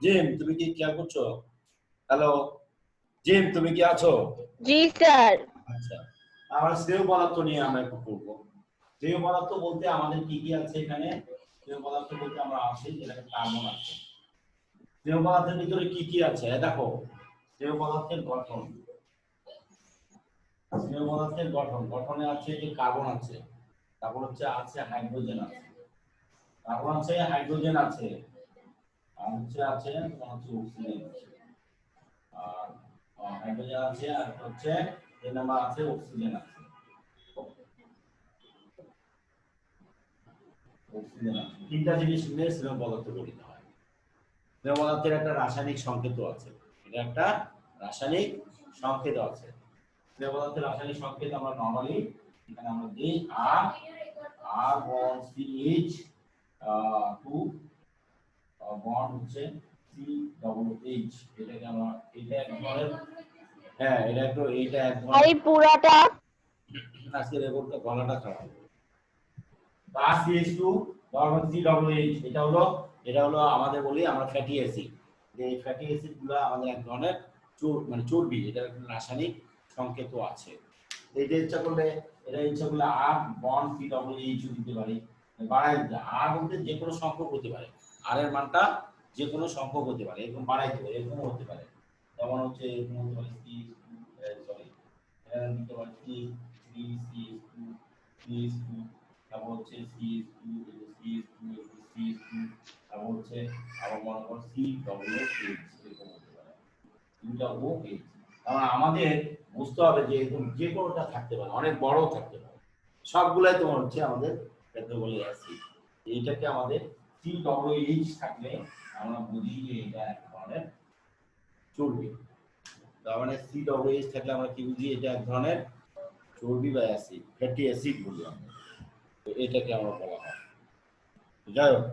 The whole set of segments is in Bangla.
জিম, তুমি কি খেয়াল করছো? হ্যালো জিম, তুমি কি আছো? জি স্যার। আচ্ছা, আমরা স্নেহ পদার্থ নিয়ে আমরা একটু পড়বো। স্নেহ পদার্থ বলতে আমাদের কি কি আছে এখানে? স্নেহ পদার্থ বলতে আমরা আছি যেখানে কার্বন আছে। স্নেহ পদার্থের ভিতরে কি কি আছে দেখো। স্নেহ পদার্থের গঠন, স্নেহ পদার্থের গঠনে আছে যে কার্বন আছে, তারপর হচ্ছে আছে হাইড্রোজেন আছে, তারপর আছে হাইড্রোজেন আছে, আর হচ্ছে তোমার হচ্ছে অক্সিজেন আছে। আর হাইড্রোজেন আছে, আর হচ্ছে এই নাম্বার আছে অক্সিজেন আছে। অক্সিজেন আছে, তিনটা জিনিস মিলে স্নেহ পদার্থ গঠিত হয়। স্নেহ পদার্থের একটা রাসায়নিক সংকেত আছে, এটা একটা রাসায়নিক সংকেত আছে। স্নেহ পদার্থের রাসায়নিক সংকেত আমরা নরমালি এখানে আমরা দিই আর আর বন্ড সিএইচ টু বন্ড হচ্ছে সি ডবল এইচ, এটাকে আমরা এটা এক ধরনের, হ্যাঁ এটা একটু এইটা এক ধরনের। এই পুরাটা আজকে রেকর্ডটা গলাটা খারাপ। আর CH2 normal C double H, এটা হলো আমাদের বলি আমরা ফ্যাটি অ্যাসিড। এই ফ্যাটি অ্যাসিড গুলো আমাদের এক ধরনের মানে চর্বি, এটা একটা রাসায়নিক সংকেত আছে। এইটা ইচ্ছা করলে আর বন্ড সি ডবল এইচ দিতে পারি, বাড়াই দিতে। আর বলতে যে কোনো সংখ্যক হতে পারে, আর এর মানটা যে কোনো সংখ্যক হতে পারে, এরকম বাড়াই দিতে পারে, এরকম হতে পারে। যেমন হচ্ছে এরকম হতে পারে সি, সরি দিতে পারে সি 3 CH2 CH2, তারপর হচ্ছে CH2 CH2 CH2, তারপর হচ্ছে আবার মনে কর সি ডবল এইচ, এরকম হতে পারে দুটা ও এইচ। কারণ আমাদের বুঝতে হবে যে এরকম যে কোনোটা থাকতে পারে, অনেক বড় থাকতে পারে, সবগুলাই তোমার হচ্ছে আমাদের বলে অ্যাসিড। এইটাকে আমাদের সি ডবল এইচ থাকলে আমরা বুঝি যে এটা এক ধরনের চর্বি। তার মানে সি ডবল এইচ থাকলে আমরা কি বুঝি? এটা এক ধরনের চর্বি বা অ্যাসিড, ফ্যাটি অ্যাসিড বলি আমরা। তো এটাকে আমরা বলা হয়। যাই হোক,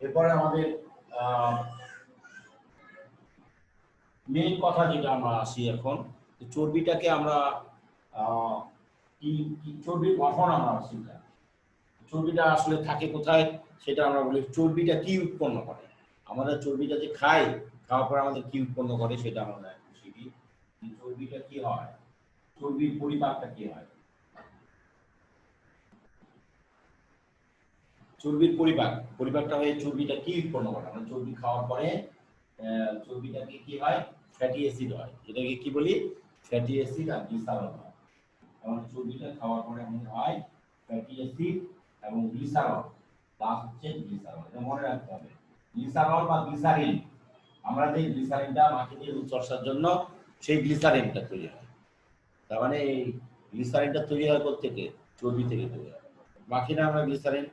এরপরে আমাদের মেইন কথা যেটা আমরা আসি এখন, চর্বিটাকে আমরা কি চর্বির গঠন আমরা আসি, চর্বিটা আসলে থাকে কোথায় সেটা আমরা বলি। চর্বিটা কি উৎপন্ন করে, আমাদের চর্বিটা যে খাই, খাওয়ার পর আমাদের কি উৎপন্ন করে সেটা আমরা শিখি। চর্বিটা কি হয়, চর্বির পরিপাকটা কি হয়, চর্বির পরিপাকটা হয়ে চর্বিটা কি উৎপন্ন করে। আমরা চর্বি খাওয়ার পরে চর্বিটাকে কি হয়, ফ্যাটি অ্যাসিড হয়, এটাকে কি বলি, ফ্যাটি অ্যাসিড আর গ্লিসারল হয়। আমাদের চর্বিটা খাওয়ার পরে আমাদের হয় ফ্যাটি অ্যাসিড এবং গ্লিসারল, প্লাস হচ্ছে গ্লিসারল। এটা মনে রাখতে হবে, গ্লিসারল বা গ্লিসারিন, আমরা যে গ্লিসারিনটা মাটিতে রূপচর্চার জন্য সেই গ্লিসারিনটা তৈরি হয়। তার মানে এই গ্লিসারিনটা তৈরি হয় কোথা থেকে? চর্বি থেকে তৈরি হয়। মাখি না আমরা গ্লিসারিন,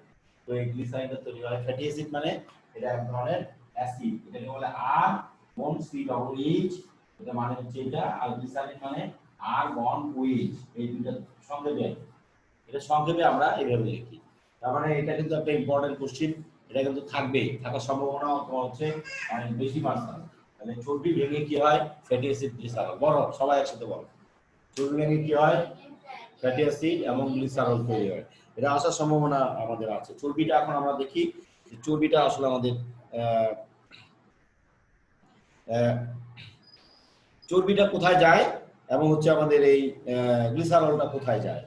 তো এই গ্লিসারিনটা তৈরি হয়। ফ্যাটি অ্যাসিড মানে এটা এক ধরনের অ্যাসিড, এটাকে বলে আর বন্ড সি ডবল এইচ, এটা মানে হচ্ছে এটা। আর গ্লিসারিন মানে আর বন্ড ওএইচ, এই দুইটা সংক্ষেপে, এটা সংক্ষেপে আমরা এইভাবে লিখি। তার মানে এটা কিন্তু একটা ইম্পর্টেন্ট কোশ্চেন, এটা কিন্তু থাকবেই, থাকার সম্ভাবনা হচ্ছে অনেক বেশি পার্সেন্ট। তাহলে চর্বি ভেঙে কি হয়, ফ্যাটি অ্যাসিড গ্লিসারল। বলো সবাই একসাথে বলো, চর্বি ভেঙে কি হয়, ফ্যাটি অ্যাসিড এবং গ্লিসারল তৈরি হয়। এটা আসার সম্ভাবনা আমাদের আছে। চর্বিটা এখন আমরা দেখি, চর্বিটা আসলে আমাদের চর্বিটা কোথায় যায় এবং হচ্ছে আমাদের এই গ্লিসারলটা কোথায় যায়।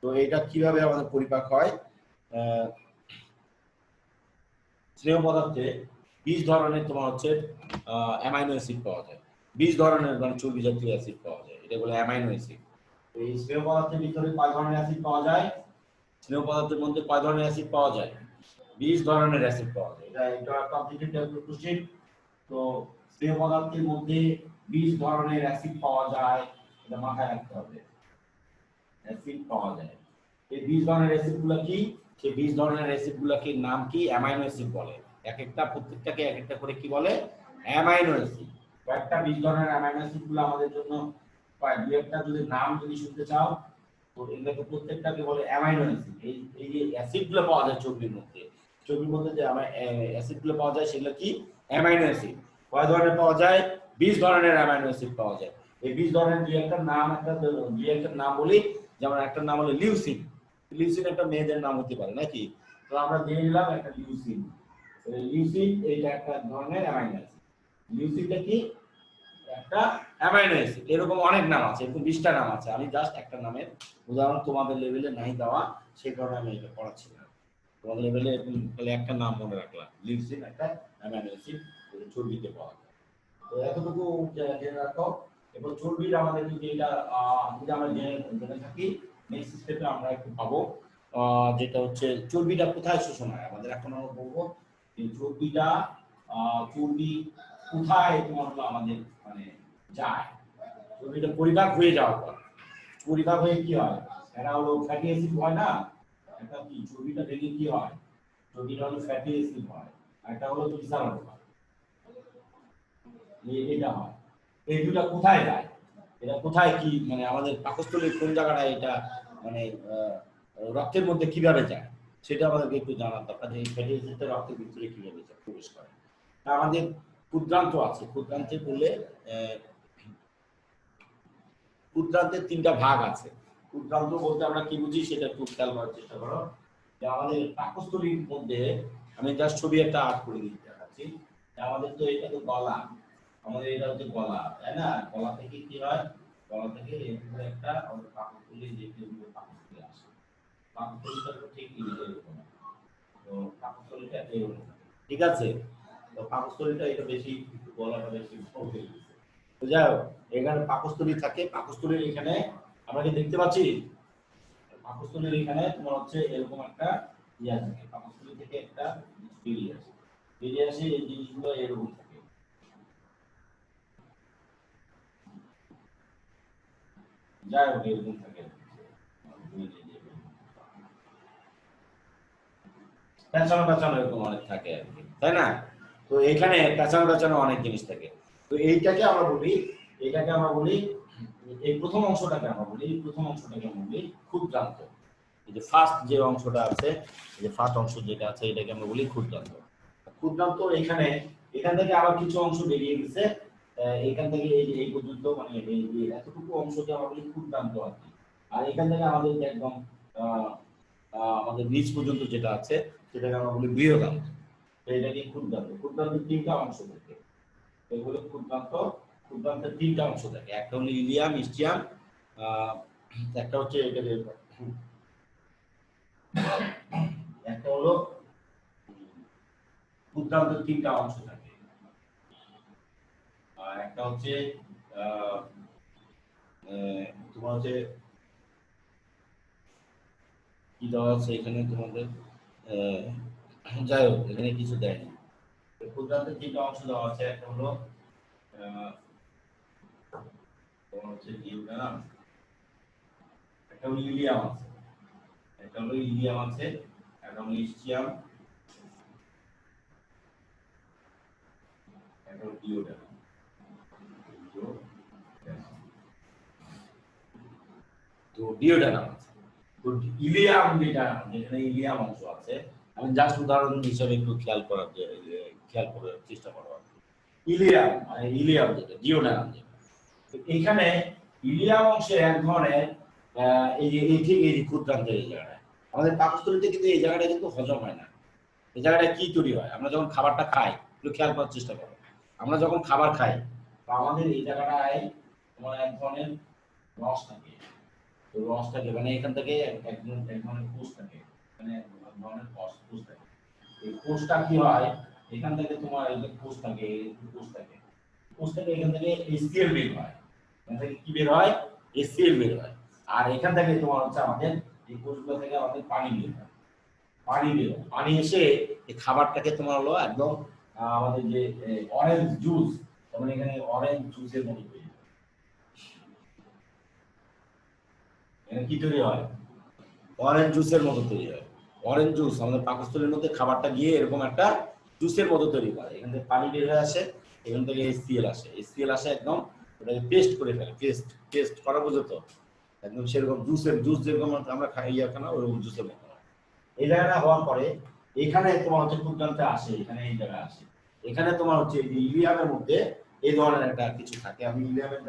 তো এটা কিভাবে আমাদের পরিপাক হয়। স্নেহ পদার্থে 20 ধরনের তোমার হচ্ছে অ্যামাইনো অ্যাসিড পাওয়া যায়, 20 ধরনের মানে চর্বি জাতীয় অ্যাসিড পাওয়া যায়, এটা বলে অ্যামাইনো অ্যাসিড। এই স্নেহ পদার্থের ভিতরে কয় ধরনের অ্যাসিড পাওয়া যায়? স্নেহ পদার্থের মধ্যে কয় ধরনের অ্যাসিড পাওয়া যায়? 20 ধরনের অ্যাসিড পাওয়া যায়। এটা কমপ্লিকেটেড কোশ্চেন। তো স্নেহ পদার্থের মধ্যে 20 ধরনের অ্যাসিড পাওয়া যায়, এটা মাথায় রাখতে হবে। অ্যাসিড পাওয়া যায়, এই 20 ধরনের অ্যাসিডগুলো কি? সেই 20 ধরনের অ্যাসিডগুলোকে নাম কি? অ্যামাইনো অ্যাসিড বলে। এক একটা প্রত্যেকটাকে এক একটা করে কি বলে? Amino acid. কয়েকটা 20 ধরনের অ্যামাইনো অ্যাসিডগুলো আমাদের জন্য দুই একটা যদি নাম যদি শুনতে চাও, তো এগুলোকে প্রত্যেকটাকে বলে অ্যামাইনো অ্যাসিড। এই যে অ্যাসিডগুলো পাওয়া যায় চর্বির মধ্যে, চর্বির মধ্যে যে অ্যাসিডগুলো পাওয়া যায় সেগুলো কি? Amino acid. কয় ধরনের পাওয়া যায়? 20 ধরনের অ্যামাইনো অ্যাসিড পাওয়া যায়। এই 20 ধরনের দুই একটা নাম বলি। যেমন একটা নাম হলো লিউসিন। লিউসিন একটা মেয়েদের নাম হতে পারে নাকি? তো আমরা দিয়ে নিলাম একটা লিউসিন। লিউসিন এইটা একটা ধরনের অ্যামাইনো অ্যাসিড। লিউসিনটা কি একটা অ্যামাইনো অ্যাসিড। এরকম অনেক নাম আছে, এরকম 20টা নাম আছে। আমি জাস্ট একটা নামের উদাহরণ তোমাদের লেভেলে নাই দেওয়া, সেই কারণে আমি এটা পড়াচ্ছি না। তোমাদের লেভেলে এরকম খালি একটা নাম মনে রাখলাম, লিউসিন একটা অ্যামাইনো অ্যাসিড, চর্বিতে পাওয়া যায়। তো এতটুকু জেনে রাখো। এবার চর্বির আমাদের যদি এটা যদি আমরা জেনে থাকি, নেক্সট স্টেপে আমরা একটু পাবো যেটা হচ্ছে চর্বিটা কোথায় শোষণ হয়। আমাদের এখন আমরা বলবো যে চর্বিটা চর্বি কোথায় তোমার হলো আমাদের মানে যায়। চর্বিটা পরিপাক হয়ে যাওয়ার পর, পরিপাক হয়ে কি হয়, এটা হলো ফ্যাটি অ্যাসিড হয় না, এটা কি চর্বিটা ভেঙে কি হয়, চর্বিটা হলো ফ্যাটি অ্যাসিড হয়, আর এটা হলো গ্লিসারল হয়। এটা হয়, এই দুটো কোথায় যায়, এটা কোথায় কি মানে আমাদের পাকস্থলীর কোন জায়গাটায় এটা মানে রক্তের মধ্যে কিভাবে যায়, সেটা আমাদেরকে একটু জানার দরকার যে এই ফ্যাটি অ্যাসিডটা রক্তের ভিতরে কিভাবে প্রবেশ করে। আমাদের ক্ষুদ্রান্ত আছে, ক্ষুদ্রান্তে বললে ক্ষুদ্রান্তের 3টা ভাগ আছে। ক্ষুদ্রান্ত বলতে আমরা কি বুঝি সেটা একটু খেয়াল করার চেষ্টা করো। যে আমাদের পাকস্থলীর মধ্যে আমি জাস্ট ছবি একটা আর্ট করে দিতে দেখাচ্ছি। আমাদের তো এটা তো গলা, আমাদের এটা হচ্ছে গলা, তাই না? গলা থেকে কি হয়, গলা থেকে এরকম একটা আমাদের পাকস্থলী যে পাকস্থলী আসে, পাকস্থলীটা ঠিক এরকম। তো পাকস্থলীটা এরকম, ঠিক আছে? তো পাকস্থলীটা এটা বেশি, গলাটা বেশি হয়ে গেছে। তো যাই হোক, এখানে পাকস্থলী থাকে, পাকস্থলীর এখানে আমরা কি দেখতে পাচ্ছি, পাকস্থলীর এখানে তোমার হচ্ছে এরকম একটা ইয়া থাকে, পাকস্থলী থেকে একটা বেরিয়ে আসে, বেরিয়ে আসে এই জিনিসগুলো এরকম থাকে। যাই হোক এরকম থাকে, পেঁচানো পেঁচানো এরকম অনেক থাকে আর কি, তাই না? তো এখানে পেঁচানো পেঁচানো অনেক জিনিস থাকে। তো এইটাকে আমরা বলি, এটাকে আমরা বলি, এই প্রথম অংশটাকে আমরা বলি, প্রথম অংশটাকে আমরা বলি ক্ষুদ্রান্ত। এই যে ফার্স্ট যে অংশটা আছে, এই যে ফার্স্ট অংশ যেটা আছে, এটাকে আমরা বলি ক্ষুদ্রান্ত। ক্ষুদ্রান্ত এখানে, এখান থেকে আবার কিছু অংশ বেরিয়ে গেছে, এখান থেকে এই যে এই পর্যন্ত মানে এই যে এতটুকু অংশকে আমরা বলি ক্ষুদ্রান্ত আর কি। আর এখান থেকে আমাদের যে একদম আমাদের নিচ পর্যন্ত যেটা আছে সেটাকে আমরা বলি বৃহদান্ত। তো এটাকে ক্ষুদ্রান্ত, ক্ষুদ্রান্তের 3টা অংশ থাকে, এগুলো ক্ষুদ্রান্ত। ক্ষুদ্রান্তের 3টা অংশ থাকে, একটা হলো ইলিয়াম, ইস্টিয়াম, একটা হচ্ছে এটাকে একটা হলো ক্ষুদ্রান্তের 3টা অংশ থাকে, আর একটা হচ্ছে তোমার হচ্ছে কি দেওয়া আছে এখানে তোমাদের, যাই হোক এখানে কিছু দেয়নি। ক্ষুদ্রান্তের 3টা অংশ দেওয়া আছে, একটা হলো তোমার হচ্ছে ডিউডানাম, একটা হলো ইলিয়াম আছে, একটা হলো ইলিয়াম আছে, একটা হলো ইস্টিয়াম, একটা হলো ডিউডানাম। তো ডিউডানাম আছে, তো ইলিয়াম যেটা, যেখানে ইলিয়াম অংশ আছে, আমি জাস্ট উদাহরণ হিসেবে একটু খেয়াল করার চেষ্টা করব। ইলিয়াম মানে ইলিয়াম যেটা, ডিউডানাম যেটা, তো এখানে ইলিয়াম অংশে এক ধরনের এই যে এই ঠিক এই যে ক্ষুদ্রান্তের এই জায়গাটা, আমাদের পাকস্থলীতে কিন্তু এই জায়গাটা কিন্তু হজম হয় না। এই জায়গাটা কি তৈরি হয়, আমরা যখন খাবারটা খাই একটু খেয়াল করার চেষ্টা করো। আমরা যখন খাবার খাই, তো আমাদের এই জায়গাটায় তোমার এক ধরনের রস থাকে, তো রস থাকে মানে এখান থেকে এক ধরনের কোষ থাকে, মানে এক ধরনের কোষ থাকে। এই কোষটা কি হয়, এখান থেকে তোমার এই যে কোষ থাকে, কোষ থাকে, কোষ থেকে এখান থেকে HCl বের হয়, এখান থেকে কি বের হয়, HCl বের হয়। আর এখান থেকে তোমার হচ্ছে আমাদের এই কোষগুলো থেকে আমাদের পানি বের হয়, পানি বের হয়, পানি এসে এই খাবারটাকে তোমার হলো একদম আমাদের যে অরেঞ্জ জুস, তখন এখানে অরেঞ্জ জুসের মতো তৈরি হয়। এখানে কি তৈরি হয়, অরেঞ্জ জুসের মতো তৈরি হয়। অরেঞ্জ জুস আমাদের পাকস্থলীর মধ্যে খাবারটা গিয়ে এরকম একটা জুসের মতো তৈরি করে, এখান থেকে পানি বের হয়ে আসে, এখান থেকে HCl আসে, HCl আসে একদম ওটাকে পেস্ট করে ফেলে, পেস্ট পেস্ট করা বুঝো তো, একদম সেরকম জুসের জুস যেরকম আমরা খাই খানা ওরকম জুসের মতো। এই জায়গাটা হওয়ার পরে এখানে তোমার হচ্ছে ক্ষুদ্রান্তে আসে, এখানে এই জায়গায় আসে, এখানে তোমার হচ্ছে এই যে ইলিয়ামের মধ্যে এই ধরনের একটা কিছু থাকে। আমি ইলিয়ামের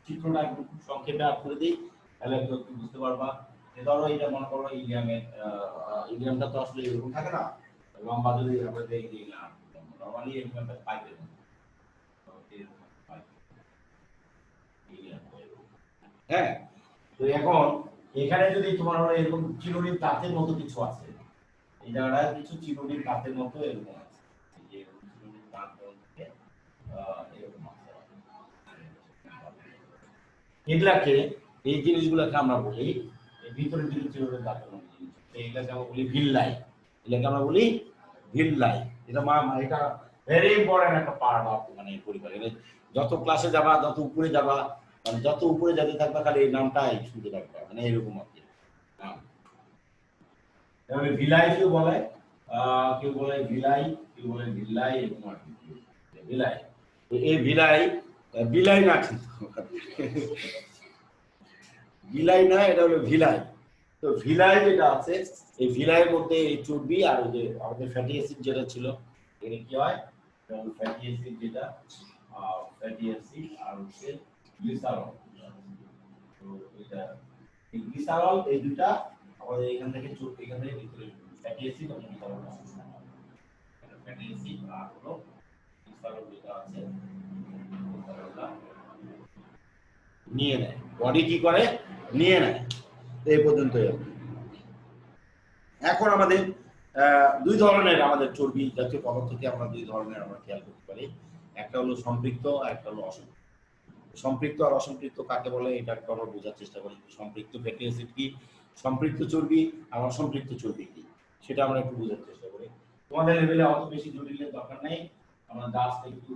চিত্রটা একটু খুব সংক্ষেপে আপ করে দিই, তাহলে একটু বুঝতে পারবা। ধরো এটা মনে করো ইলিয়ামের, ইলিয়ামটা তো আসলে এরকম থাকে না, লম্বা যদি আমরা দেখি না, নরমালি এরকম একটা পাইপের হ্যাঁ, তো এখন এখানে যদি তোমার হলো এরকম চিরুনির দাঁতের মতো কিছু আছে, এই জায়গাটায় কিছু চিরুনির দাঁতের মতো এরকম আছে, এই যে এরকম চিরুনির দাঁত থেকে এরকম আছে। এগুলাকে, এই জিনিসগুলোকে আমরা বলি, এই ভিতরে যদি চিরুনির দাঁতের মতো জিনিস, এগুলাকে আমরা বলি ভিল্লাই। এটাকে আমরা বলি ভিল্লাই। এটা এটা ভেরি ইম্পর্টেন্ট একটা পার্ট অফ মানে পরিবার। যত ক্লাসে যাবা, যত উপরে যাবা, মানে যত উপরে যেতে থাকবা, খালি এই নামটাই শুনতে থাকবা, মানে এরকম আর কি। তাহলে ভিলাই কেউ বলে, কেউ বলে ভিলাই, কেউ বলে ভিলাই, এরকম আর কি। ভিলাই, এই ভিলাই, বিলাই না কিন্তু বিলাই না, এটা হলো ভিলাই। তো ভিলাই যেটা আছে, এই ভিলাইয়ের মধ্যে এই চর্বি আর ওই যে আমাদের ফ্যাটি অ্যাসিড যেটা ছিল, এটা কি হয়, ফ্যাটি অ্যাসিড যেটা, ফ্যাটি অ্যাসিড আর হচ্ছে গ্লিসারল। তো এটা এই গ্লিসারল, এই দুটা আমাদের এখান থেকে এখান থেকে ভিতরে ফ্যাটি অ্যাসিড আর গ্লিসারল আছে। ফ্যাটি অ্যাসিড আর হলো গ্লিসারল যেটা আছে, গ্লিসারলটা নিয়ে নেয়, বডি কি করে, নিয়ে নেয়। এই পর্যন্তই। এখন আমাদের দুই ধরনের আমাদের চর্বি জাতীয় পদার্থকে আমরা দুই ধরনের আমরা খেয়াল করতে পারি। একটা হলো সম্পৃক্ত আর একটা হলো অসম্পৃক্ত। সম্পৃক্ত আর অসম্পৃক্ত কাকে বলে এটা একটু আমরা বোঝার চেষ্টা করি। সম্পৃক্ত ফ্যাটি অ্যাসিড কি, সম্পৃক্ত চর্বি আর অসম্পৃক্ত চর্বি কি, সেটা আমরা একটু বোঝার চেষ্টা করি। তোমাদের লেভেলে অত বেশি জটিলের দরকার নেই, আমরা জাস্ট একটু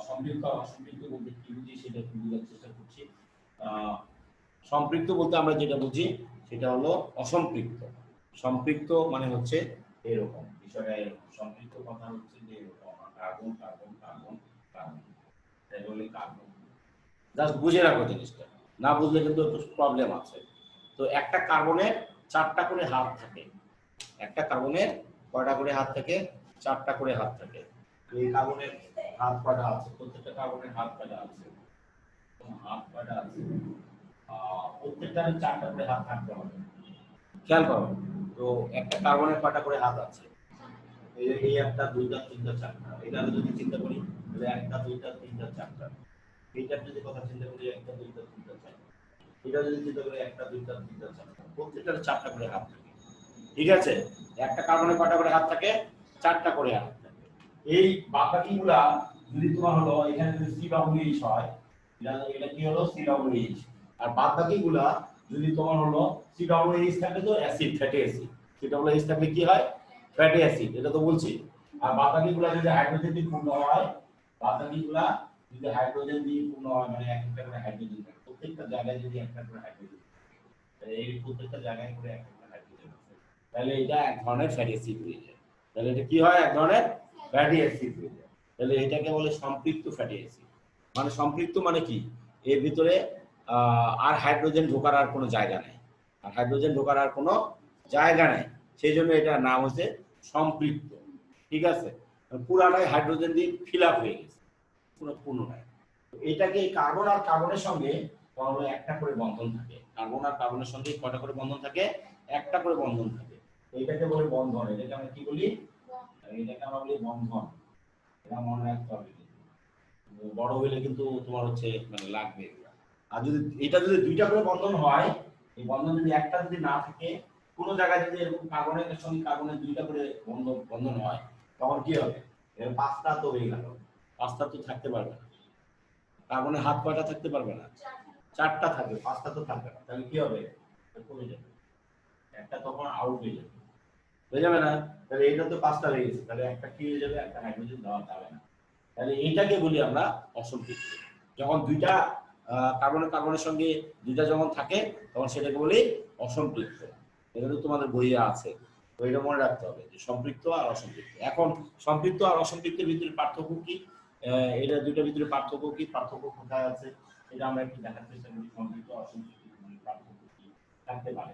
সম্পৃক্ত আর অসম্পৃক্ত বলতে কি বুঝি সেটা একটু বোঝার চেষ্টা করছি। সম্পৃক্ত বলতে আমরা যেটা বুঝি সেটা হলো অসম্পৃক্ত। সম্পৃক্ত মানে হচ্ছে এরকম, বিষয়টা এরকম। সম্পৃক্ত কথা হচ্ছে যে এরকম কার্বন কার্বন কার্বন কার্বন, তাই বলে কার্বন। জাস্ট বুঝে রাখো জিনিসটা, না বুঝলে কিন্তু একটু প্রবলেম আছে। তো একটা কার্বনের 4টা করে হাত থাকে। একটা কার্বনের কয়টা করে হাত থাকে, 4টা করে হাত থাকে। এই কার্বনের হাত কয়টা আছে, প্রত্যেকটা কার্বনের হাত কয়টা আছে, হাত কয়টা আছে, প্রত্যেকটা 4টা করে হাত থাকতে হবে। খেয়াল করো, তো একটা কার্বনের কয়টা করে হাত আছে, এই একটা, দুইটা, তিনটা, চারটা। এটা যদি চিন্তা করি তাহলে একটা, দুইটা, তিনটা, চারটা। এইটার যদি কথা চিন্তা করি, একটা, দুইটা, তিনটা, চারটা। এটা যদি চিন্তা করি একটা, দুইটা, তিনটা, চারটা। প্রত্যেকটার 4টা করে হাত থাকে, ঠিক আছে। একটা কার্বনের কয়টা করে হাত থাকে, 4টা করে হাত থাকে। এই বাকিগুলা যদি তোমার হলো এখানে যদি COOH হয়, এটা কি হলো COOH। আর বাকিগুলা যদি তোমার হলো COOH থাকে তো অ্যাসিড, ফ্যাটি অ্যাসিড। COOH থাকলে কি হয়, ফ্যাটি অ্যাসিড, এটা তো বলছি। আর বাকিগুলা যদি হাইড্রোজেন দিয়ে পূর্ণ হয়, বাকিগুলা যদি হাইড্রোজেন দিয়ে পূর্ণ হয়, মানে একটা করে হাইড্রোজেন থাকে, প্রত্যেকটা জায়গায় যদি একটা করে হাইড্রোজেন, এই প্রত্যেকটা জায়গায় করে একটা করে হাইড্রোজেন আছে, তাহলে এটা এক ধরনের ফ্যাটি অ্যাসিড হয়ে যায়। তাহলে এটা কি হয়, এক ধরনের ফ্যাটি অ্যাসিড হয়ে যায়। তাহলে এটাকে বলে সম্পৃক্ত ফ্যাটি অ্যাসিড। মানে সম্পৃক্ত মানে কি, এর ভিতরে আর হাইড্রোজেন ঢোকার আর কোনো জায়গা নেই, আর হাইড্রোজেন ঢোকার আর কোনো জায়গা নেই, সেই জন্য এটার নাম হচ্ছে সম্পৃক্ত। ঠিক আছে, পুরাটাই হাইড্রোজেন দিয়ে ফিল আপ হয়ে গেছে, পুরো পূর্ণ নাই। এটাকে কার্বন আর কার্বনের সঙ্গে তাহলে একটা করে বন্ধন থাকে। কার্বন আর কার্বনের সঙ্গে কয়টা করে বন্ধন থাকে, একটা করে বন্ধন থাকে। এটাকে বলে বন্ধন। এটাকে আমরা কি বলি, এটাকে আমরা বলি বন্ধন। এটা মনে রাখতে হবে, বড় হইলে কিন্তু তোমার হচ্ছে মানে লাগবে। আর যদি এটা যদি দুইটা করে বন্ধন হয়, এই বন্ধন যদি একটা যদি না থাকে, কোনো জায়গায় যদি এরকম কার্বনের সঙ্গে কার্বনের দুইটা করে বন্ধন হয়, তখন কি হবে, এর 5টা তো হয়ে গেল। 5টা তো থাকতে পারবে না, কার্বনের হাত কয়টা থাকতে পারবে না, 4টা থাকবে, 5টা তো থাকবে না। তাহলে কি হবে, কমে যাবে, একটা তখন আউট হয়ে যাবে, হয়ে যাবে না। তাহলে এটা তো 5টা হয়ে গেছে, তাহলে একটা কি হয়ে যাবে, একটা হাইড্রোজেন দেওয়া যাবে না। তাহলে এইটাকে বলি আমরা অসম্পৃক্ত। যখন দুইটা কার্বনের সঙ্গে দুইটা যখন থাকে, তখন সেটাকে বলি অসম্পৃক্ত। এটা তো তোমাদের বইয়ে আছে, তো এটা মনে রাখতে হবে যে সম্পৃক্ত আর অসম্পৃক্ত। এখন সম্পৃক্ত আর অসম্পৃক্তের ভিতরে পার্থক্য কি, এটা দুইটার ভিতরে পার্থক্য কি, পার্থক্য কোথায় আছে, এটা আমরা একটু দেখার চেষ্টা করি। সম্পৃক্ত আর অসম্পৃক্তের ভিতরে পার্থক্য কি থাকতে পারে।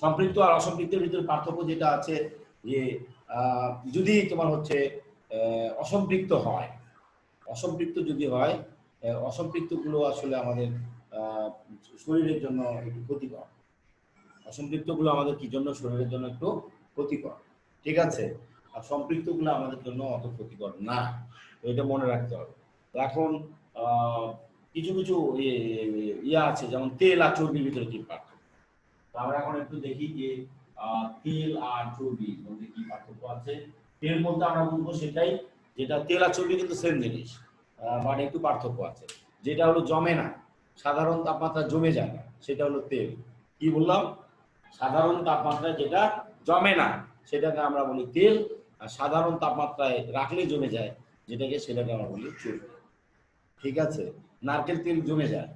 সম্পৃক্ত আর অসম্পৃক্তের ভিতরে পার্থক্য যেটা আছে, যে যদি তোমার হচ্ছে অসম্পৃক্ত হয়, অসম্পৃক্ত যদি হয়, অসম্পৃক্ত গুলো আসলে আমাদের শরীরের জন্য একটু ক্ষতিকর। অসম্পৃক্ত গুলো আমাদের কি জন্য, শরীরের জন্য একটু ক্ষতিকর, ঠিক আছে। আর সম্পৃক্ত গুলো আমাদের জন্য অত ক্ষতিকর না, এটা মনে রাখতে হবে। এখন কিছু কিছু ইয়া আছে, যেমন তেল আর চর্বির ভিতরে কি পার্থক্য। তো আমরা এখন একটু দেখি যে তেল আর চর্বির মধ্যে কি পার্থক্য আছে। তেল বলতে আমরা বুঝবো সেটাই, যেটা তেল আর চর্বি কিন্তু সেম জিনিস, বাট একটু পার্থক্য আছে। যেটা হলো জমে না, সাধারণ তাপমাত্রা জমে যায় না, সেটা হলো তেল। কি বললাম? সাধারণ তাপমাত্রায় যেটা জমে না সেটাকে আমরা বলি তেল, আর সাধারণ তাপমাত্রায় রাখলে জমে যায় সেটাকে আমরা বলি চর্বি। ঠিক আছে? নারকেল তেল জমে যায়,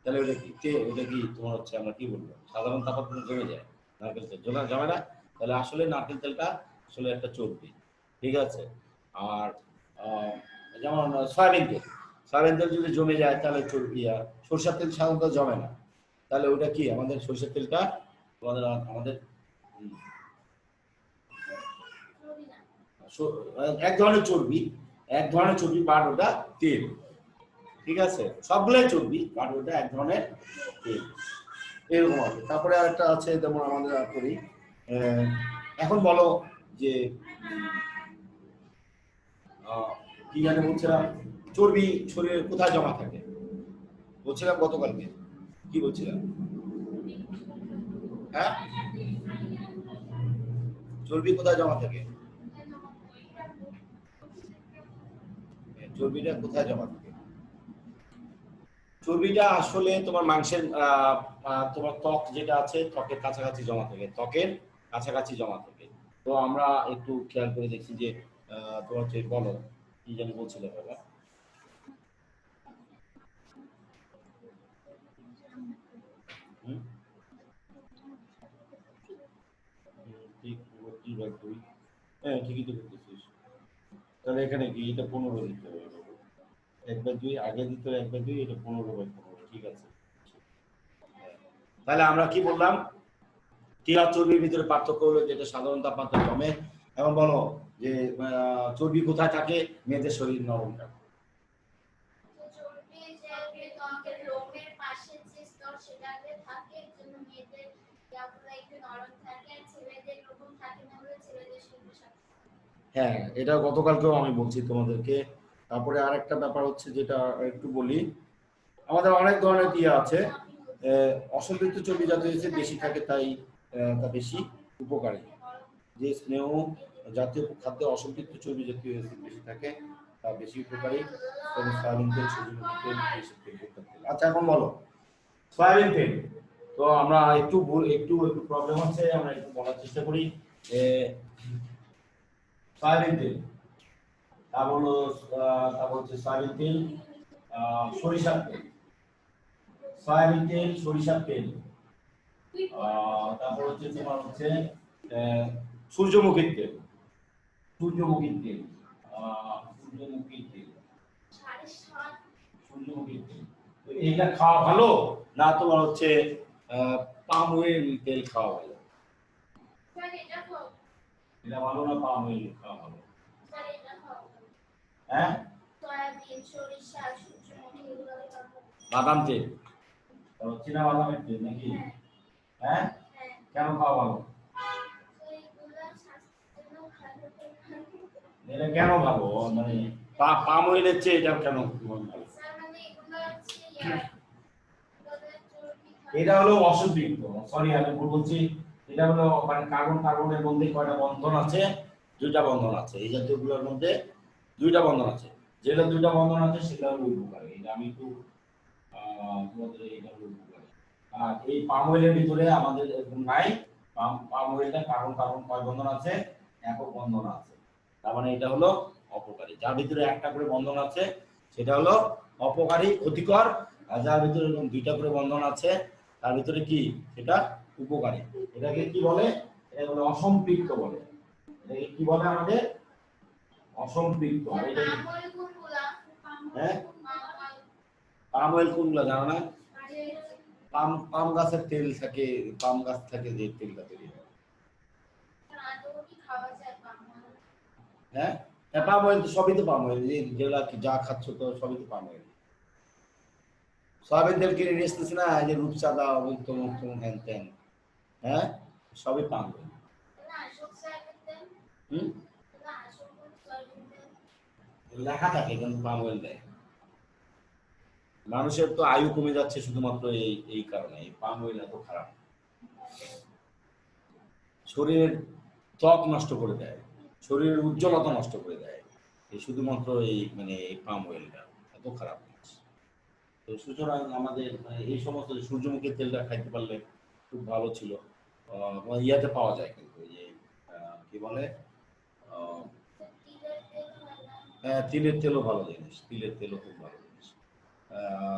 তাহলে ওটা কি তেল? ওটা কি তোমার হচ্ছে আমরা কি বলবো, সাধারণ তাপমাত্রায় জমে যায় নারকেল তেল, জমে না, তাহলে আসলে নারকেল তেলটা আসলে একটা চর্বি। ঠিক আছে? আর যেমন সয়াবিন তেল যদি জমে যায় তাহলে চর্বি। আর সরষের তেল সাধারণত জমে না, তাহলে ওটা কি আমাদের সরষের তেলটা আমাদের আমাদের এক ধরনের চর্বি, বাট ওটা তেল। ঠিক আছে? সবগুলোই চর্বি, বাট ওটা এক ধরনের তেল, এরকম আছে। তারপরে আরেকটা আছে, যেমন আমাদের করি এখন বলো যে কি জানি বলছিলাম, চর্বি শরীরে কোথায় জমা থাকে বলছিলাম গতকালকে, কি বলছিলাম? হ্যাঁ, চর্বি কোথায় জমা থাকে? চর্বিটা কোথায় জমা থাকে? চর্বিটা আসলে তোমার মাংসের তোমার ত্বক যেটা আছে, ত্বকের কাছাকাছি জমা থাকে, তো আমরা একটু খেয়াল করে দেখছি যে তোমার হচ্ছে, বলো কি জানি বলছিলে বাবা? হ্যাঁ, ঠিকই তো বলতেছিস। তাহলে এখানে কি এটা 15 দিতে হবে, 1/2 আগে দিতে হবে, 1/2, এটা 15/15। ঠিক আছে, তাহলে আমরা কি বললাম? তেল আর চর্বির ভিতরে পার্থক্য হলো যেটা সাধারণ তাপমাত্রায় জমে। এখন বলো যে চর্বি কোথায় থাকে? মেয়েদের শরীর নরম থাকে। হ্যাঁ, এটা গতকালকেও আমি বলছি তোমাদেরকে। তারপরে আরেকটা ব্যাপার হচ্ছে, যেটা একটু বলি, আমাদের অনেক ধরনের ইয়ে আছে। অসম্পৃক্ত চর্বি জাতীয় এসিড বেশি থাকে, তাই তা বেশি উপকারী। যে স্নেহ জাতীয় খাদ্যে অসম্পৃক্ত চর্বি জাতীয় এসিড বেশি থাকে, তা বেশি উপকারী। সয়াবিন তেল, সূর্যমুখী তেল, এইসব তেল। আচ্ছা, এখন বলো সয়াবিন তেল। তো আমরা একটু একটু প্রবলেম হচ্ছে, আমরা একটু বলার চেষ্টা করি। সয়াবিন তেল, তারপর হচ্ছে সয়াবিন তেল, সরিষার তেল, সয়াবিন তেল, সরিষার তেল, তারপর হচ্ছে তোমার হচ্ছে সূর্যমুখীর তেল, সূর্যমুখীর তেল, সূর্যমুখীর তেল, সূর্যমুখীর তেল। এইটা খাওয়া ভালো না তোমার হচ্ছে পাম অয়েল তেল খাওয়া ভালো? এটা ভালো না পাম অয়েল খাওয়া ভালো? হ্যাঁ, বাদাম তেল, চীনা বাদামের তেল নাকি? হ্যাঁ, কেন খাওয়া ভালো? এটা কেন ভালো? মানে পাম অয়েলের চেয়ে এটা কেন ভালো? এটা হলো অসম্পৃক্ত, সরি আমি ভুল বলছি। এটা হলো মানে কার্বনের মধ্যে কয়টা বন্ধন আছে? 2টা বন্ধন আছে। এই জাতীয়গুলোর মধ্যে 2টা বন্ধন আছে। যেটা 2টা বন্ধন আছে সেটা হলো উপকারী। এটা আমি একটু তোমাদের এটা হলো উপকারী। আর এই পাম অয়েলের ভিতরে আমাদের এরকম নাই। পাম অয়েলটা কার্বন কার্বন কয় বন্ধন আছে? একক বন্ধন আছে। তার মানে এটা হলো অপকারী। যার ভিতরে একটা করে বন্ধন আছে সেটা হলো অপকারী, ক্ষতিকর। আর যার ভিতরে এরকম 2টা করে বন্ধন আছে তার ভিতরে কি সেটা উপকারী। এটাকে কি বলে? এটা বলে অসম্পৃক্ত বলে। এটাকে কি বলে আমাদের? অসম্পৃক্ত। আর এটা হ্যাঁ, পাম অয়েল কোনগুলো জানো না? পাম পাম গাছের তেল থাকে, পাম গাছ থেকে যে তেলটা তৈরি হয়। হ্যাঁ, পাম অয়েল তো সবই তো পাম অয়েল, যেগুলা যা খাচ্ছ তো সবই তো পাম অয়েল। সয়াবিন তেল কিনে নিয়ে এসতেছে না, এই যে রূপচাঁদা, তমুক তমুক হ্যান ত্যান, হ্যাঁ, সবই পাম অয়েল। লেখা থাকে কিন্তু পাম অয়েল দেয়। মানুষের তো আয়ু কমে যাচ্ছে শুধুমাত্র এই কারণে, এই পাম অয়েল এত খারাপ, শরীরের ত্বক নষ্ট করে দেয়, শরীরের উজ্জ্বলতা নষ্ট করে দেয়, এই শুধুমাত্র এই মানে এই পাম অয়েলটা এত খারাপ। তো সুতরাং আমাদের এই সমস্ত সূর্যমুখীর তেলটা খাইতে পারলে খুব ভালো ছিল। ইয়াতে পাওয়া যায় কিন্তু যে কি বলে তিলের তেলও ভালো জিনিস, তিলের তেলও খুব ভালো জিনিস।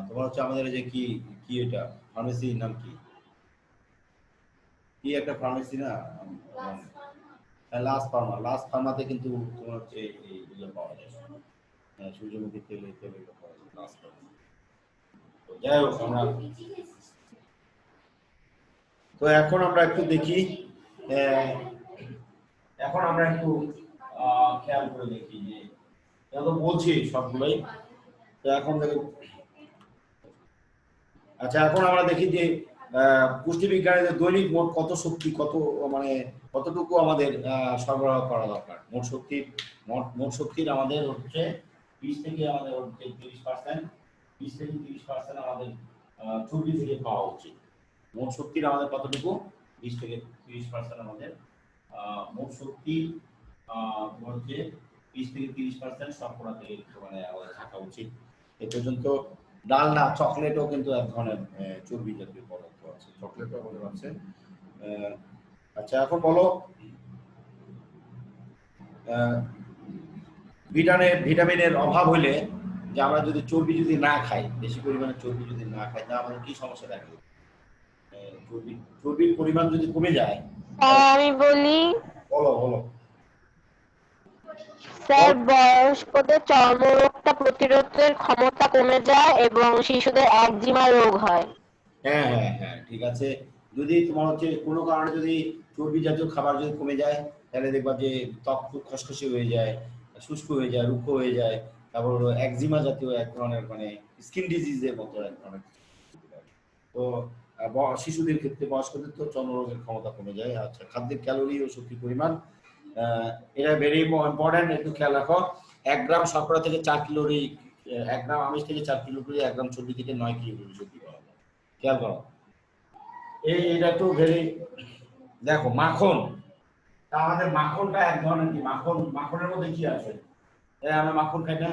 তোমার হচ্ছে আমাদের যে কি কি এটা ফার্মেসির নাম কি, কি একটা ফার্মেসি না, লাস্ট ফার্মাতে কিন্তু তোমার হচ্ছে এইগুলো পাওয়া যায়, সূর্যমুখী তেল, এই তেলগুলো পাওয়া যায় লাস্ট ফার্মা। তো যাই হোক, আমরা তো এখন আমরা একটু দেখি, এখন আমরা একটু খেয়াল করে দেখি যে তো বলছি সবগুলোই। তো এখন দেখো, আচ্ছা এখন আমরা দেখি যে পুষ্টিবিজ্ঞানের দৈনিক মোট কত শক্তি, কত মানে কতটুকু আমাদের সরবরাহ করা দরকার। মোট শক্তির আমাদের হচ্ছে 20 থেকে আমাদের হচ্ছে 30%, 20 থেকে 30% আমাদের চর্বি থেকে পাওয়া উচিত। মোট শক্তির আমাদের কতটুকু, 20 থেকে 30% আমাদের মোট শক্তি হচ্ছে 20 থেকে 30% শর্করা থেকে মানে আমাদের থাকা উচিত। এ পর্যন্ত ডালনা, চকলেটও কিন্তু এক ধরনের চর্বি জাতীয় পদার্থ আছে, চকলেটও আমাদের আছে। আচ্ছা এখন বলো, ভিটামিনের অভাব হলে, যে আমরা যদি চর্বি যদি না খাই, বেশি পরিমাণে চর্বি যদি না খাই, তা আমাদের কি সমস্যা দেখা যাবে? চর্বির পরিমাণ যদি কমে যায়, আমি বলি, বলো বলো। স্যার বয়স্কদের চর্মরোগটা প্রতিরোধের ক্ষমতা কমে যায় এবং শিশুদের একজিমা রোগ হয়। হ্যাঁ হ্যাঁ হ্যাঁ ঠিক আছে। যদি তোমার হচ্ছে কোনো কারণে যদি চর্বি জাতীয় খাবার যদি কমে যায়, তাহলে দেখবা যে ত্বক খুব খসখসে হয়ে যায়, শুষ্ক হয়ে যায়, রুক্ষ হয়ে যায়, তারপর একজিমা জাতীয় এক ধরনের মানে স্কিন ডিজিজের মতো এক ধরনের। তো শিশুদের ক্ষেত্রে, বয়স্কদের তো চর্মরোগের ক্ষমতা কমে যায়। আচ্ছা, খাদ্যের ক্যালোরি ও শক্তির পরিমাণ, এটা ভেরি ইম্পর্টেন্ট, একটু খেয়াল রাখো। 1 গ্রাম শর্করা থেকে 4 ক্যালোরি, 1 গ্রাম আমিষ থেকে 4 ক্যালোরি, 1 গ্রাম চর্বি থেকে 9 ক্যালোরি শক্তি পাওয়া যায়। খেয়াল করো, এটা একটু ভেরি। দেখো মাখন, তা আমাদের মাখনটা এক ধরনের কি, মাখনের মধ্যে কি আছে? আমরা মাখন খাই না?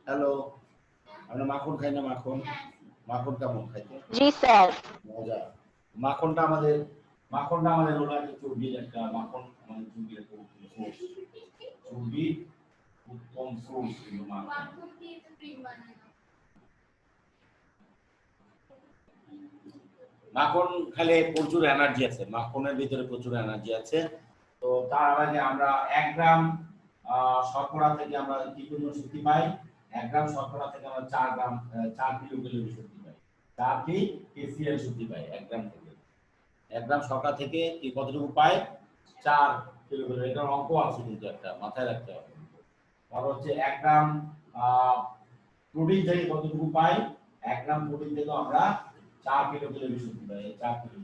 হ্যালো, আমরা মাখন খাই না? মাখন কেমন খাইতে? জি স্যার। মজা। মাখনটা আমাদের হলো একটা চর্বির একটা মাখন, মানে চর্বির একটা চর্বির উত্তম সোর্স কিন্তু মাখন। মাখন খেলে প্রচুর এনার্জি আছে, মাখনের ভিতরে প্রচুর এনার্জি আছে। তো তার আগে আমরা 1 গ্রাম শর্করা থেকে আমরা কি পরিমাণ শক্তি পাই? 1 গ্রাম শর্করা থেকে আমরা 4 কিলো ক্যালোরি শক্তি পাই, 4 কেসিএল শক্তি পাই 1 গ্রাম থেকে। 1 গ্রাম শর্করা থেকে কি কতটুকু পাই? 4 কিলো ক্যালোরি। এটার অঙ্ক আছে কিন্তু একটা, মাথায় রাখতে হবে। তারপর হচ্ছে 1 গ্রাম প্রোটিন থেকে কতটুকু পাই? 1 গ্রাম প্রোটিন থেকে আমরা 4 কিলো ক্যালোরি শক্তি পাই। 4 কিলো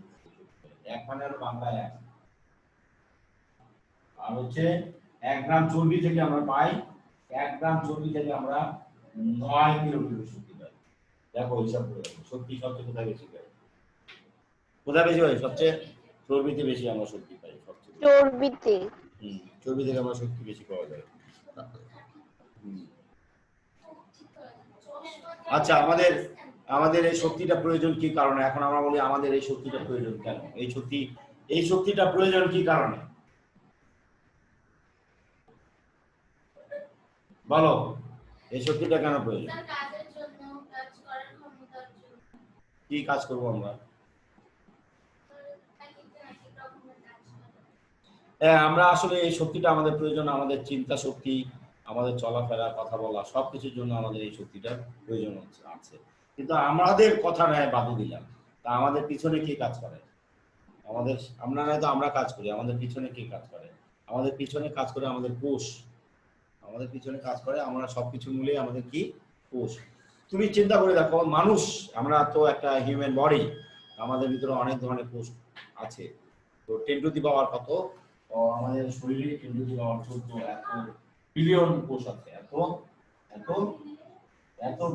এক মানে হলো বাংলায় 1। আর হচ্ছে 1 গ্রাম চর্বি থেকে আমরা পাই, 1 গ্রাম চর্বি থেকে আমরা 9 কিলো ক্যালোরি শক্তি পাই। দেখো হিসাব করে দেখো, শক্তি সবচেয়ে কোথায় বেশি পাই? কোথায় বেশি পাই? সবচেয়ে চর্বিতে বেশি আমরা শক্তি পাই, সবচেয়ে চর্বিতে। চর্বি থেকে আমরা শক্তি বেশি পাওয়া যায়। আচ্ছা, আমাদের এই শক্তিটা প্রয়োজন কি কারণে? এখন আমরা বলি আমাদের এই শক্তিটা প্রয়োজন কেন? এই শক্তিটা প্রয়োজন কি কারণে? বলো, এই শক্তিটা কেন প্রয়োজন? কি কাজ করবো আমরা? আমরা আসলে এই শক্তিটা আমাদের প্রয়োজন, আমাদের চিন্তা শক্তি, আমাদের চলাফেরা, কথা বলা, সবকিছুর জন্য আমাদের এই শক্তিটা প্রয়োজন আছে। কিন্তু আমাদের কথা নয় বাদু দিলাম, তা আমাদের পিছনে কে কাজ করে? আমরা নয় তো আমরা কাজ করি, আমাদের পিছনে কে কাজ করে? আমাদের পিছনে কাজ করে আমাদের কোষ, আমাদের পিছনে কাজ করে, আমরা সবকিছু মিলে আমাদের কি কোষ। তুমি চিন্তা করে দেখো, মানুষ, আমরা তো একটা হিউম্যান বডি, আমাদের ভিতরে অনেক ধরনের কোষ আছে। তো 10 টু দি পাওয়ার কত? আমাদের শরীরে 10 টু দি পাওয়ার 14 এত বিলিয়ন কোষ আছে, এত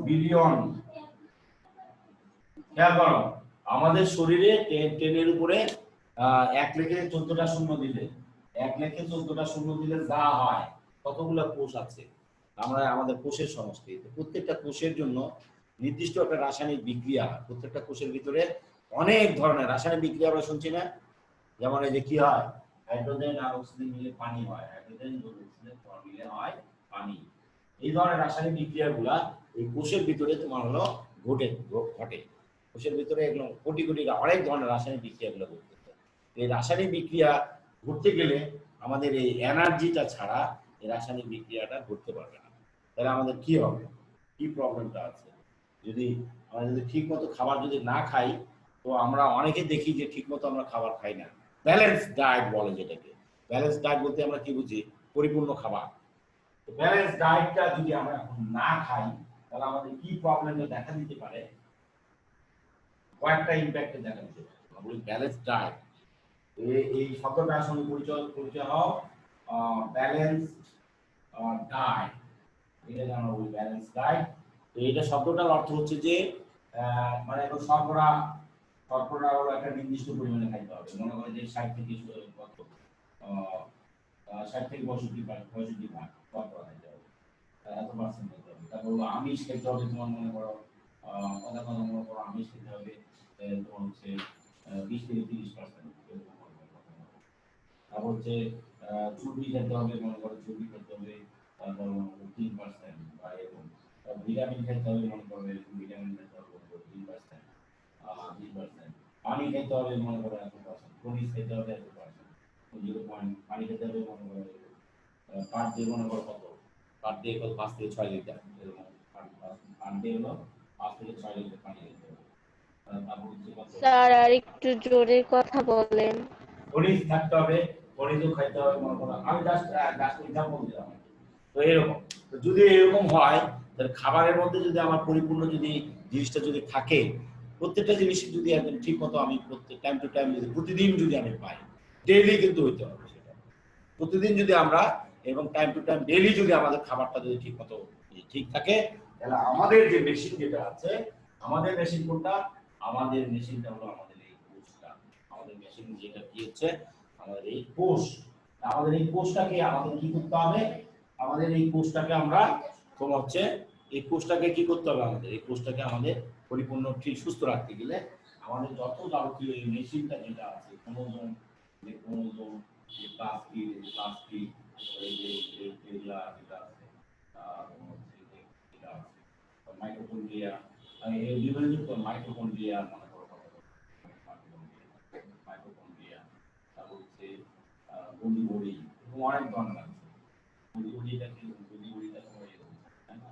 বিলিয়ন। খেয়াল করো, আমাদের শরীরে 10 এর উপরে 1 লিখে 14টা শূন্য দিলে 1 লিখে 14টা শূন্য দিলে যা হয় কতগুলো কোষ আছে। আমরা আমাদের কোষের সমষ্টি, প্রত্যেকটা কোষের জন্য নির্দিষ্ট একটা রাসায়নিক বিক্রিয়া, প্রত্যেকটা কোষের ভিতরে অনেক ধরনের রাসায়নিক বিক্রিয়া আমরা শুনছি না? যেমন এই যে কি হয়, হাইড্রোজেন আর অক্সিজেন মিলে পানি হয়, হাইড্রোজেন আর অক্সিজেন মিলে হয় পানি। এই ধরনের রাসায়নিক বিক্রিয়াগুলা এই কোষের ভিতরে তোমার হলো ঘটে। কোষের ভিতরে এগুলো কোটি কোটি অনেক ধরনের রাসায়নিক বিক্রিয়াগুলো ঘটতে। এই রাসায়নিক বিক্রিয়া ঘটতে গেলে আমাদের এই এনার্জিটা ছাড়া এই রাসায়নিক বিক্রিয়াটা ঘটতে পারবে না। তাহলে আমাদের কি হবে, কি প্রবলেমটা আছে? যদি আমরা যদি ঠিক মতো খাবার যদি না খাই, তো আমরা অনেকে দেখি যে ঠিক মতো আমরা খাবার খাই না। ব্যালেন্স ডায়েট বলে যেটাকে। ব্যালেন্স ডায়েট বলতে আমরা কি বুঝি? পরিপূর্ণ খাবার। ব্যালেন্স ডায়েটটা যদি আমরা না খাই, তাহলে আমাদের কি প্রবলেমটা দেখা দিতে পারে? কয়েকটা ইম্প্যাক্ট দেখা দিতে পারে। আমরা বলি ব্যালেন্স ডায়েট। এই শব্দটার সঙ্গে পরিচয় হও, ব্যালেন্স ডায়েট। এটা আমরা বলি ব্যালেন্স ডায়েট। তো এটা শব্দটার অর্থ হচ্ছে যে মানে শর্করা হলো একটা নির্দিষ্ট পরিমাণে খাইতে হবে। মনে করেন যে 60 থেকে 65 ভাগ শর্করা খাইতে হবে, এত পার্সেন্ট খাইতে হবে। তারপর হলো আমিষ খাইতে হবে, তোমার মনে করো কথা মনে করো আমিষ খেতে হবে তোমার হচ্ছে 20 থেকে 30%। তারপর হচ্ছে চর্বি খেতে হবে, মনে করো চর্বি খেতে হবে তারপর 3% বা এরকম। ভিটামিন খেতে হবে, মনে করো ভিটামিন খেতে হবে 3%, 20%। পানি খেতে হবে, মনে করো 1%। খনিজ খেতে হবে 1%, 0. পানি খেতে হবে মনে করো পার ডে, মনে করো কত পার ডে 5 থেকে 6 লিটার এরকম। পার ডে হলো 5 থেকে 6 লিটার পানি খেতে হবে। তারপর হচ্ছে কত স্যার আর একটু জোরে কথা বলেন। খনিজ থাকতে হবে, খনিজও খাইতে হবে, মনে করো আমি জাস্ট এক্সাম্পল দিলাম। তো এরকম, তো যদি এরকম হয় তাহলে খাবারের মধ্যে যদি আমার পরিপূর্ণ যদি জিনিসটা যদি থাকে, প্রত্যেকটা জিনিস যদি একদম ঠিক মতো আমি প্রত্যেক টাইম টু টাইম যদি প্রতিদিন যদি আমি পাই, ডেইলি কিন্তু হইতে হবে সেটা। প্রতিদিন যদি আমরা এবং টাইম টু টাইম ডেইলি যদি আমাদের খাবারটা যদি ঠিক মতো ঠিক থাকে, তাহলে আমাদের যে মেশিন যেটা আছে, আমাদের মেশিন কোনটা? আমাদের মেশিনটা হলো আমাদের এই কোষটা। আমাদের মেশিন যেটা কি হচ্ছে? আমাদের এই কোষ। আমাদের এই কোষটাকে আমাদের কি করতে হবে? আমাদের এই কোষটাকে আমরা তোমার হচ্ছে এই কোষটাকে কি করতে হবে? আমাদের এই কোষটাকে আমাদের পরিপূর্ণ ঠিক সুস্থ রাখতে গেলে আমাদের যত যাবতীয় এই মেশিনটা যেটা আছে, ক্রোমোজোম, যে ক্রোমোজোম, যে প্লাস্টিক এই যে এগুলা যেটা আছে, যেটা আছে মাইটোকন্ড্রিয়া, এই বিভিন্ন মাইটোকন্ড্রিয়া, মনে করো মাইটোকন্ড্রিয়া, তারপর হচ্ছে গলি বড়ি, অনেক ধরনের আছে। গলি বড়িটাকে তাই না?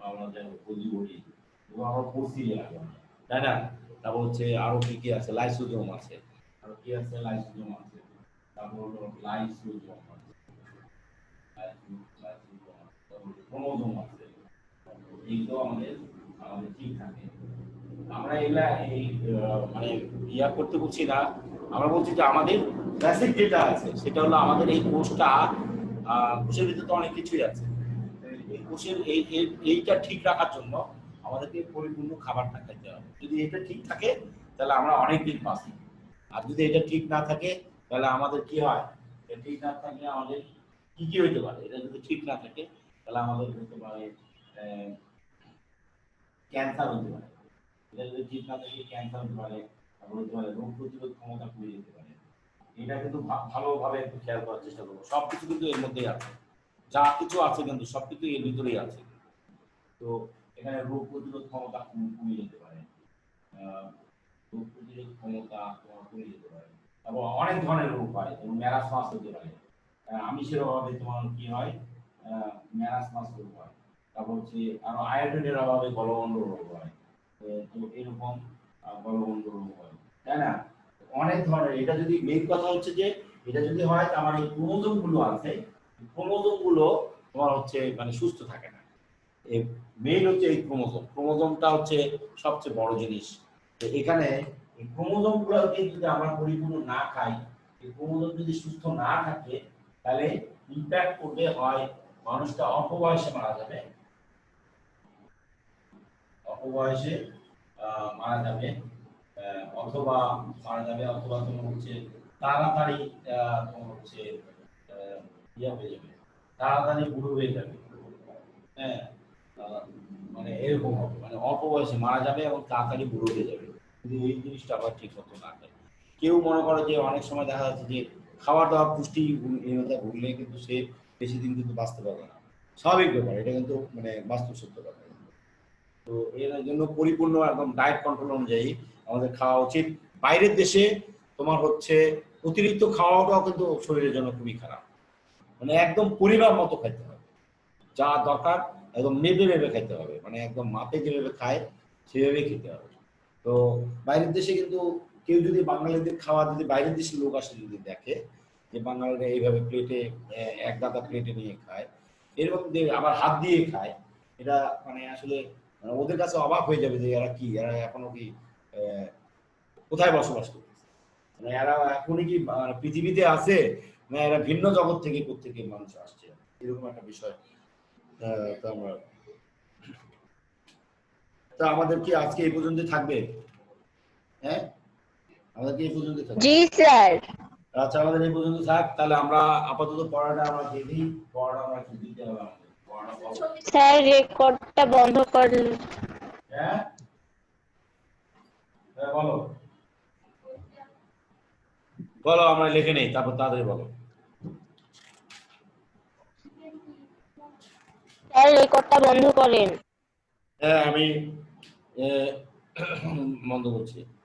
আমরা যাই গলি বড়ি এবং আমরা পড়ছি আগে, তাই না? তারপর হচ্ছে আরো কি কি আছে? লাইসোজোম আছে, আরো কি আছে? লাইসোজোম আছে, তারপর হলো লাইসোজোম আছে, ক্রোমোজোম আছে। এইগুলো আমাদের ঠিক থাকে। আমরা এগুলা এই মানে ইয়া করতে বলছি না, আমরা বলছি যে আমাদের বেসিক যেটা আছে সেটা হলো আমাদের এই কোষটা, কোষের ভিতরে তো অনেক কিছুই আছে। এই কোষের এইটা ঠিক রাখার জন্য আমাদেরকে পরিপূর্ণ খাবারটা খেতে হবে। যদি এটা ঠিক থাকে তাহলে আমরা অনেক দিন বাঁচি। আর যদি এটা ঠিক না থাকে তাহলে আমাদের কি হয়? এটা ঠিক না থাকলে আমাদের কি কি হইতে পারে? এটা যদি ঠিক না থাকে তাহলে আমাদের হতে পারে ক্যান্সার হতে পারে। এটা যদি ঠিক না থাকে ক্যান্সার হতে পারে, তারপর হতে পারে রোগ প্রতিরোধ ক্ষমতা কমে যেতে পারে। এটা কিন্তু ভালোভাবে একটু খেয়াল করার চেষ্টা করবো। সবকিছু কিন্তু এর মধ্যেই আছে, যা কিছু আছে কিন্তু সবকিছু এর ভিতরেই আছে। তো এখানে রোগ প্রতিরোধ ক্ষমতা কমে যেতে পারে, রোগ প্রতিরোধ ক্ষমতা কমে যেতে পারে। তারপর অনেক ধরনের রোগ হয়, যেমন ম্যারাসমাস হতে পারে। আমিষের অভাবে তোমার কি হয়? ম্যারাসমাস রোগ হয়। তারপর হচ্ছে আরো আয়োডিনের অভাবে গলগণ্ড রোগ হয়। তো এরকম গলগণ্ড রোগ হয়, তাই না? অনেক ধরনের। এটা যদি মেইন কথা হচ্ছে যে এটা যদি হয় আমার এই ক্রোমোজোম গুলো আছে, ক্রোমোজোম গুলো তোমার হচ্ছে মানে সুস্থ থাকে না। মেইন হচ্ছে এই ক্রোমোজোমটা হচ্ছে সবচেয়ে বড় জিনিস। তো এখানে এই ক্রোমোজোম গুলোকে যদি আমরা পরিপূর্ণ না খাই, এই ক্রোমোজোম যদি সুস্থ না থাকে, তাহলে ইম্প্যাক্ট করবে হয় মানুষটা অল্প বয়সে মারা যাবে, বয়সে মারা যাবে, অথবা মারা যাবে, অথবা তোমার হচ্ছে তাড়াতাড়ি তোমার হচ্ছে ইয়ে হয়ে যাবে, তাড়াতাড়ি বুড়ো হয়ে যাবে। হ্যাঁ, মানে এরকম হবে, মানে অল্প বয়সে মারা যাবে এবং তাড়াতাড়ি বুড়ো হয়ে যাবে। কিন্তু এই জিনিসটা আবার ঠিক মতো না হয়। কেউ মনে করে যে অনেক সময় দেখা যাচ্ছে যে খাওয়া দাওয়া পুষ্টি ভুগলে কিন্তু সে বেশি দিন কিন্তু বাঁচতে পারবে না। স্বাভাবিক ব্যাপার, এটা কিন্তু মানে বাস্তব সত্য কথা। তো এর জন্য পরিপূর্ণ একদম ডায়েট কন্ট্রোল অনুযায়ী আমাদের খাওয়া উচিত। বাইরের দেশে তোমার হচ্ছে অতিরিক্ত খাওয়াটাও কিন্তু শরীরের জন্য খুবই খারাপ। মানে একদম পরিমাণ মতো খাইতে হবে, যা দরকার একদম মেপে মেপে খাইতে হবে, মানে একদম মাপে যেভাবে খায় সেভাবেই খেতে হবে। তো বাইরের দেশে কিন্তু কেউ যদি বাঙালিদের খাওয়া যদি বাইরের দেশের লোক আসে যদি দেখে যে বাঙালিরা এইভাবে প্লেটে এক গাদা প্লেটে নিয়ে খায়, এরকম যে আবার হাত দিয়ে খায়, এটা মানে আসলে মানে ওদের কাছে অবাক হয়ে যাবে যে এরা কি, এরা এখনো কি কোথায় বসবাস করতেছে, মানে এরা এখনই কি পৃথিবীতে আছে, না এরা ভিন্ন জগৎ থেকে কোত্থেকে মানুষ আসছে, এরকম একটা বিষয়। তো আমরা তা আমাদের কি আজকে এই পর্যন্ত থাকবে? হ্যাঁ, আমাদের কি এই পর্যন্ত থাকবে? জি স্যার। আচ্ছা, আমাদের এই পর্যন্ত থাক, তাহলে আমরা আপাতত পড়াটা আমরা দিয়ে দিই। পড়াটা আমরা কি দিতে হবে আমাদের? পড়াটা বলো। স্যার রেকর্ডটা বন্ধ করুন। হ্যাঁ, বলো বলো, আমরা লিখে নেই, তারপর তাড়াতাড়ি বলো। স্যার রেকর্ডটা বন্ধ করেন। হ্যাঁ, আমি বন্ধ করছি।